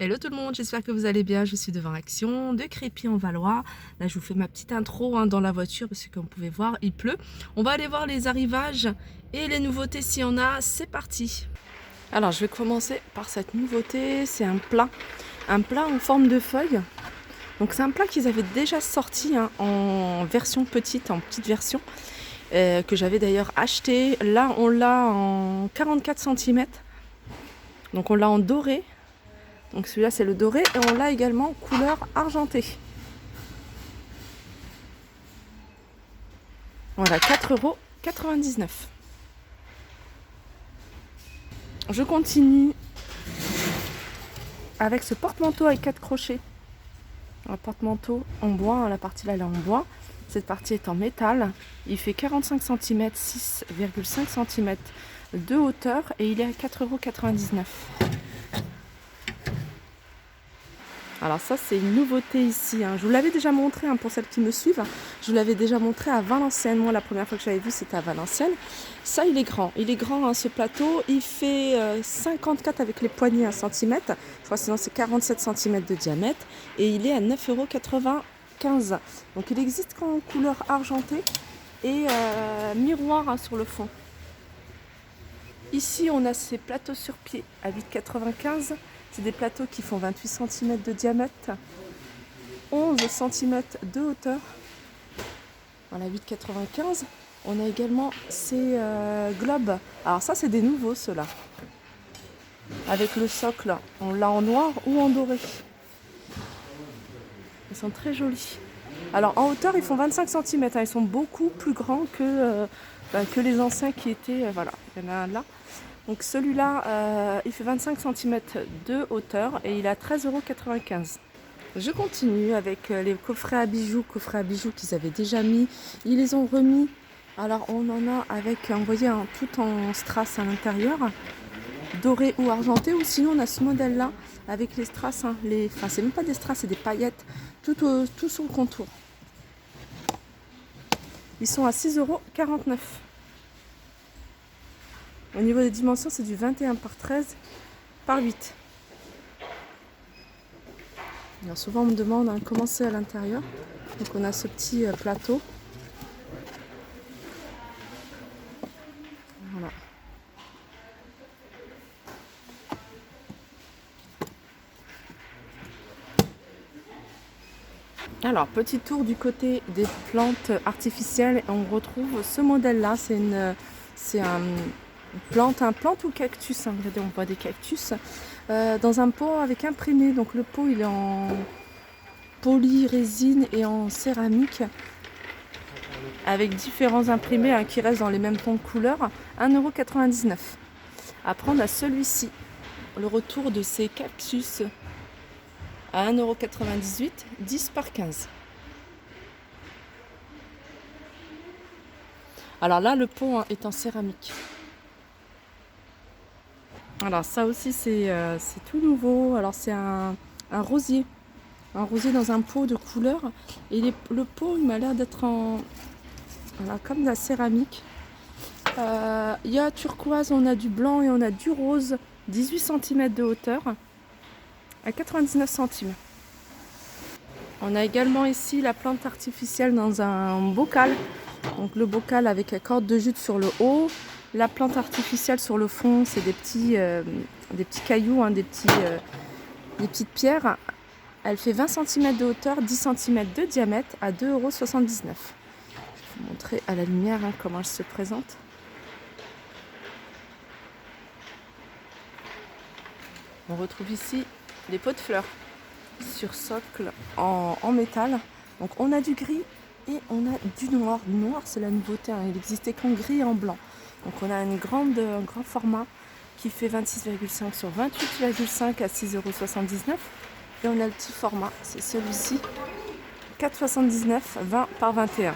Hello tout le monde, j'espère que vous allez bien. Je suis devant Action de Crépy en Valois. Là, je vous fais ma petite intro dans la voiture parce que comme vous pouvez voir, il pleut. On va aller voir les arrivages et les nouveautés s'il y en a. C'est parti. Alors, je vais commencer par cette nouveauté. C'est un plat en forme de feuille. Donc, c'est un plat qu'ils avaient déjà sorti en version petite, en petite version, que j'avais d'ailleurs acheté. Là, on l'a en 44 cm. Donc, on l'a en doré. Donc celui-là c'est le doré et on l'a également couleur argentée. Voilà, 4,99 €. Je continue avec ce porte-manteau avec 4 crochets. Un porte-manteau en bois, la partie là elle est en bois. Cette partie est en métal. Il fait 45 cm, 6,5 cm de hauteur et il est à 4,99 €. Alors ça c'est une nouveauté ici, je vous l'avais déjà montré pour celles qui me suivent, je vous l'avais déjà montré à Valenciennes. Moi la première fois que j'avais vu c'était à Valenciennes. Ça il est grand ce plateau, il fait 54 avec les poignées 1 cm, je crois sinon c'est 47 cm de diamètre et il est à 9,95 €. Donc il existe qu'en couleur argentée et miroir sur le fond. Ici on a ces plateaux sur pied à 8,95 €. C'est des plateaux qui font 28 cm de diamètre, 11 cm de hauteur. Voilà, 8,95 €. On a également ces globes. Alors ça, c'est des nouveaux, ceux-là. Avec le socle, on l'a en noir ou en doré. Ils sont très jolis. Alors en hauteur, ils font 25 cm. Ils sont beaucoup plus grands que les anciens qui étaient... voilà, il y en a un là. Donc celui-là, il fait 25 cm de hauteur et il est à 13,95 €. Je continue avec les coffrets à bijoux qu'ils avaient déjà mis. Ils les ont remis. Alors on en a avec, vous voyez, tout en strass à l'intérieur, doré ou argenté. Ou sinon on a ce modèle-là avec les strass, enfin c'est même pas des strass, c'est des paillettes, tout son contour. Ils sont à 6,49 €. Au niveau des dimensions, c'est du 21 par 13 par 8. Alors souvent on me demande comment c'est à l'intérieur. Donc on a ce petit plateau. Voilà. Alors petit tour du côté des plantes artificielles. On retrouve ce modèle-là. C'est un plante ou cactus, regardez, on voit des cactus dans un pot avec imprimé. Donc le pot il est en polyrésine et en céramique avec différents imprimés qui restent dans les mêmes tons de couleur. 1,99 €. Après on a celui-ci, le retour de ces cactus à 1,98 €, 10 par 15. Alors là le pot est en céramique. Alors ça aussi c'est tout nouveau. Alors c'est un rosier dans un pot de couleur et le pot il m'a l'air d'être comme de la céramique. Il y a turquoise, on a du blanc et on a du rose, 18 cm de hauteur à 99 centimes. On a également ici la plante artificielle dans un bocal. Donc le bocal avec la corde de jute sur le haut. La plante artificielle sur le fond, c'est des petits cailloux, des petites pierres. Elle fait 20 cm de hauteur, 10 cm de diamètre à 2,79 €. Je vais vous montrer à la lumière comment elle se présente. On retrouve ici des pots de fleurs sur socle en métal. Donc on a du gris et on a du noir. Le noir c'est la nouveauté, il n'existait qu'en gris et en blanc. Donc on a un grand format qui fait 26,5 sur 28,5 à 6,79 €. Et on a le petit format, c'est celui-ci, 4,79, 20 par 21.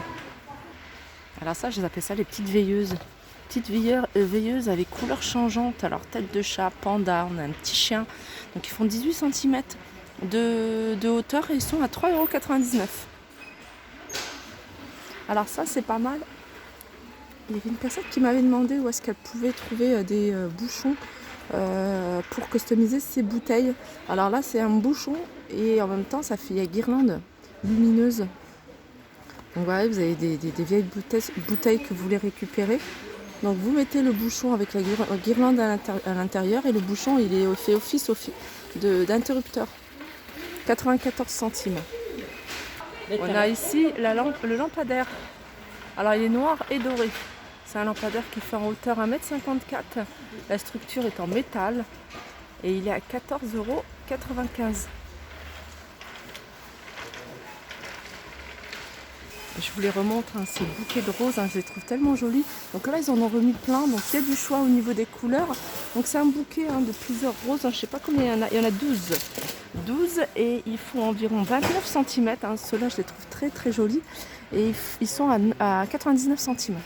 Alors ça, je les appelle ça les petites veilleuses. Petites veilleuses avec couleurs changeantes. Alors tête de chat, panda, on a un petit chien. Donc ils font 18 cm de hauteur et ils sont à 3,99 €. Alors ça, c'est pas mal. Il y avait une personne qui m'avait demandé où est-ce qu'elle pouvait trouver des bouchons pour customiser ses bouteilles. Alors là, c'est un bouchon et en même temps, ça fait guirlande lumineuse. Donc voilà, vous avez des vieilles bouteilles que vous voulez récupérer. Donc vous mettez le bouchon avec la guirlande à l'intérieur et le bouchon il fait office d'interrupteur. 94 centimes. On a ici le lampadaire. Alors il est noir et doré. C'est un lampadaire qui fait en hauteur 1,54 m. La structure est en métal et il est à 14,95 €. Je vous les remontre, hein, ces bouquets de roses, hein, je les trouve tellement jolis. Donc là, ils en ont remis plein, donc il y a du choix au niveau des couleurs. Donc c'est un bouquet de plusieurs roses, je ne sais pas combien il y en a 12. 12 et ils font environ 29 cm. Hein. Ceux-là, je les trouve très très jolis. Et ils sont à 99 centimes.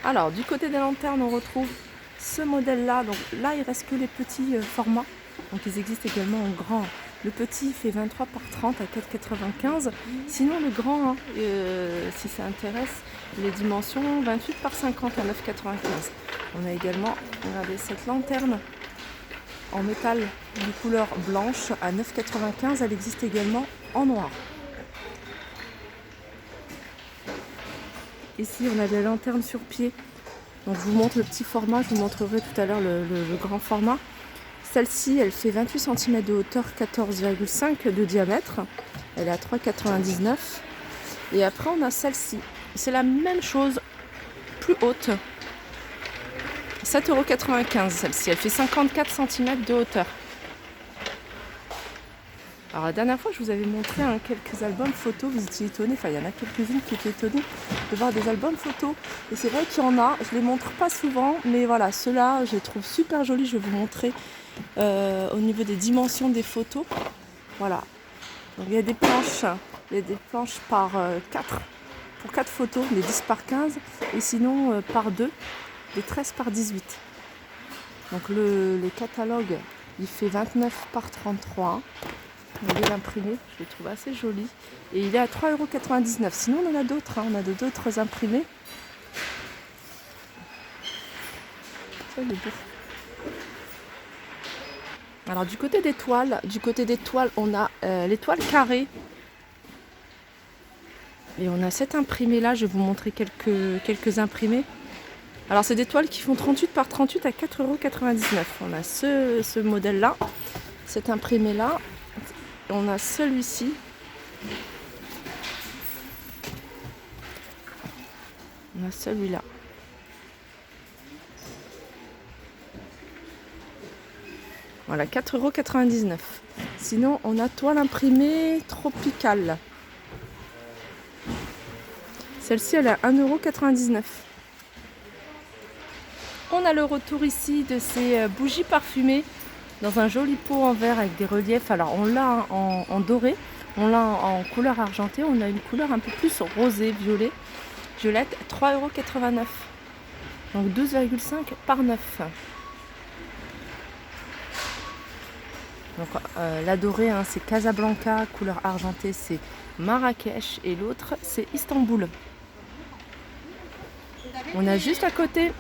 Alors, du côté des lanternes, on retrouve ce modèle-là. Donc là, il reste que les petits formats. Donc ils existent également en grand. Le petit fait 23 par 30 à 4,95. Sinon le grand, si ça intéresse, les dimensions 28 par 50 à 9,95. On a également, regardez, cette lanterne en métal de couleur blanche à 9,95. Elle existe également en noir. Ici on a des lanternes sur pied. Donc je vous montre le petit format, je vous montrerai tout à l'heure le grand format. Celle-ci, elle fait 28 cm de hauteur, 14,5 de diamètre. Elle est à 3,99 €. Et après, on a celle-ci. C'est la même chose, plus haute. 7,95 € celle-ci. Elle fait 54 cm de hauteur. Alors la dernière fois, je vous avais montré quelques albums photos. Vous étiez étonnés. Enfin, il y en a quelques-unes qui étaient étonnées de voir des albums photos. Et c'est vrai qu'il y en a. Je les montre pas souvent. Mais voilà, ceux-là, je les trouve super jolis. Je vais vous montrer au niveau des dimensions des photos. Voilà. Donc, il y a des planches par 4. Pour 4 photos, des 10 par 15. Et sinon, par 2, des 13 par 18. Donc le catalogue, il fait 29 par 33. On vient l'imprimer, je le trouve assez joli. Et il est à 3,99 €. Sinon, on en a d'autres. On a d'autres imprimés. Ça, il est beau. Alors, du côté des toiles, on a les toiles carrées. Et on a cet imprimé-là. Je vais vous montrer quelques imprimés. Alors, c'est des toiles qui font 38 par 38 à 4,99 €. On a ce modèle-là, cet imprimé-là. On a celui-ci. On a celui-là. Voilà, 4,99 €. Sinon, on a toile imprimée tropicale. Celle-ci, elle est à 1,99 €. On a le retour ici de ces bougies parfumées dans un joli pot en verre avec des reliefs. Alors on l'a en doré, on l'a en couleur argentée, on a une couleur un peu plus rosée, violette, 3,89 €. Donc 12,5 par 9. Donc la dorée, c'est Casablanca, couleur argentée, c'est Marrakech et l'autre c'est Istanbul. On a juste à côté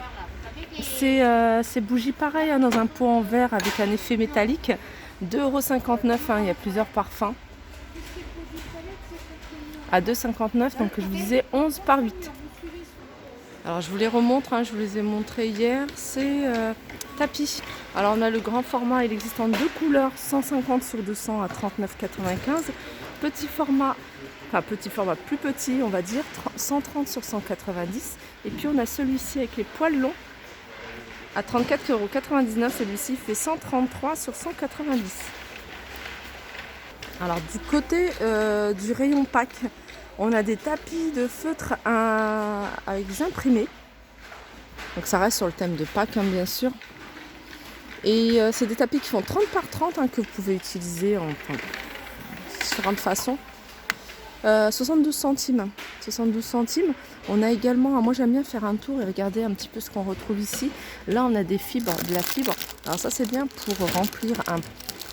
ces bougies pareilles dans un pot en verre avec un effet métallique, 2,59 €. Il y a plusieurs parfums. À 2,59 €, donc je vous disais 11 par 8. Alors je vous les remontre, je vous les ai montrés hier. C'est tapis. Alors on a le grand format, il existe en 2 couleurs, 150 sur 200 à 39,95 €. Petit format plus petit, on va dire, 130 sur 190. Et puis on a celui-ci avec les poils longs à 34,99 €. Celui-ci fait 133 sur 190. Alors du côté du rayon pack, on a des tapis de feutre avec des imprimés. Donc ça reste sur le thème de Pâques, bien sûr. Et c'est des tapis qui font 30 par 30 que vous pouvez utiliser en différentes façons. 72 centimes. 72 centimes. On a également, moi j'aime bien faire un tour et regarder un petit peu ce qu'on retrouve ici. Là on a de la fibre. Alors ça c'est bien pour remplir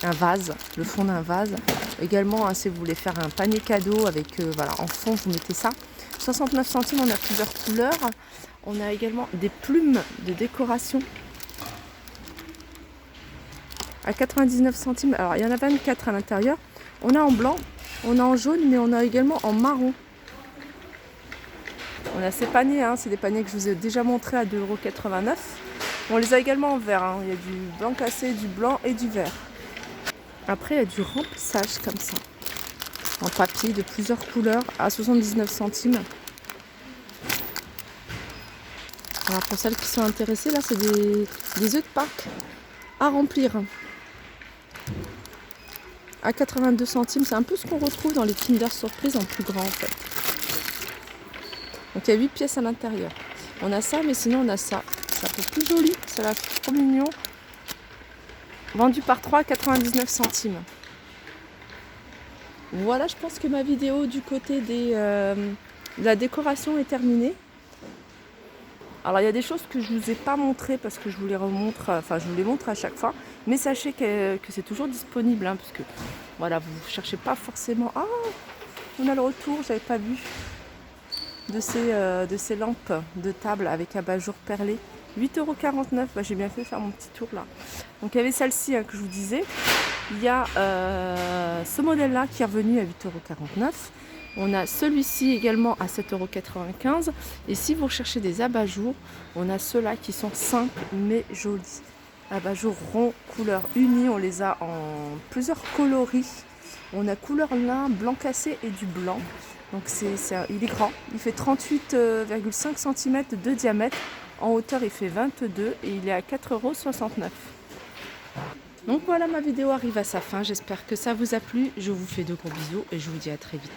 un vase, le fond d'un vase. Également, si vous voulez faire un panier cadeau avec, en fond vous mettez ça. 69 centimes, on a plusieurs couleurs. On a également des plumes de décoration à 99 centimes. Alors il y en a 24 à l'intérieur. On a en blanc, on a en jaune, mais on a également en marron. On a ces paniers, hein, c'est des paniers que je vous ai déjà montrés à 2,89 €. On les a également en vert, hein. Il y a du blanc cassé, du blanc et du vert. Après il y a du remplissage comme ça, en papier de plusieurs couleurs à 79 centimes. Alors pour celles qui sont intéressées, là c'est des œufs de Pâques à remplir. À 82 centimes, c'est un peu ce qu'on retrouve dans les Kinder Surprise en plus grand en fait. Donc il y a 8 pièces à l'intérieur. On a ça, mais sinon on a ça. C'est un peu plus joli, c'est la trop mignon. Vendu par 3 à 99 centimes. Voilà, je pense que ma vidéo du côté de la décoration est terminée. Alors il y a des choses que je ne vous ai pas montrées parce que je vous les remontre, enfin je vous les montre à chaque fois. Mais sachez que c'est toujours disponible, hein, parce que voilà, vous ne cherchez pas forcément. Ah, on a le retour, j'avais pas vu de ces lampes de table avec abat-jour perlé. 8,49 €, bah, j'ai bien fait faire mon petit tour là. Donc il y avait celle-ci, hein, que je vous disais. Il y a ce modèle-là qui est revenu à 8,49 €. On a celui-ci également à 7,95 €. Et si vous recherchez des abat-jours, on a ceux-là qui sont simples mais jolis. Abat-jours ronds, couleur unie. On les a en plusieurs coloris. On a couleur lin, blanc cassé et du blanc. Donc il est grand. Il fait 38,5 cm de diamètre. En hauteur, il fait 22 et il est à 4,69 €. Donc voilà, ma vidéo arrive à sa fin. J'espère que ça vous a plu. Je vous fais de gros bisous et je vous dis à très vite.